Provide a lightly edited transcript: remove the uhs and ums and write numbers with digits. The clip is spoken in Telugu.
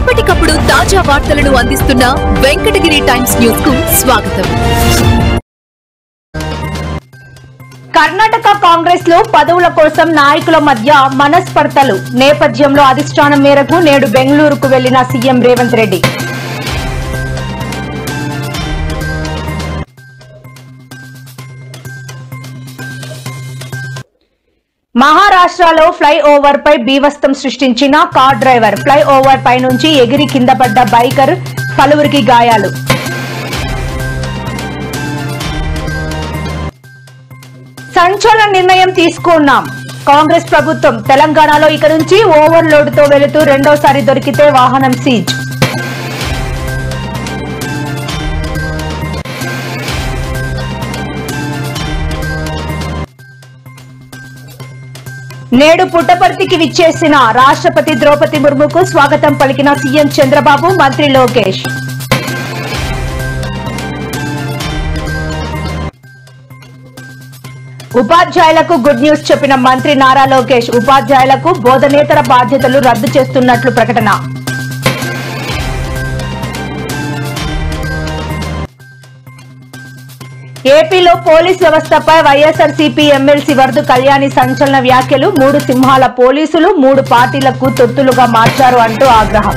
ఎప్పటికప్పుడు తాజా వార్తలను అందిస్తున్న వెంకటగిరి టైమ్స్ న్యూస్ కు స్వాగతం. కర్ణాటక కాంగ్రెస్ లో పదవుల కోసం నాయకుల మధ్య మనస్పర్ధలు నేపథ్యంలో అధిష్టానం మేరకు నేడు బెంగళూరుకు వెళ్లిన సీఎం రేవంత్ రెడ్డి. మహారాష్ట్రలో ఫ్లైఓవర్ పై బీభత్సం సృష్టించిన కార్ డ్రైవర్. ఫ్లైఓవర్ పై నుంచి ఎగిరి కింద పడ్డ బైకర్, పలువురికి గాయాలు. సంచలన నిర్ణయం తీసుకున్నాం కాంగ్రెస్ ప్రభుత్వం. తెలంగాణలో ఇక నుంచి ఓవర్లోడ్ తో వెళుతూ రెండోసారి దొరికితే వాహనం సీజ్. నేడు పుట్టపర్తికి విచ్చేసిన రాష్ట్రపతి ద్రౌపది ముర్ముకు స్వాగతం పలికిన సీఎం చంద్రబాబు, మంత్రి లోకేష్. ఉపాధ్యాయులకు గుడ్ న్యూస్ చెప్పిన మంత్రి నారా లోకేష్. ఉపాధ్యాయులకు బోధనేతర బాధ్యతలు రద్దు చేస్తున్నట్లు ప్రకటన. ఏపీలో పోలీస్ వ్యవస్థపై వైఎస్ఆర్సీపీ ఎమ్మెల్సీ వరదు కళ్యాణి సంచలన వ్యాఖ్యలు. 3 సింహాల పోలీసులు 3 పార్టీలకు తొత్తులుగా మార్చారు అంటూ ఆగ్రహం.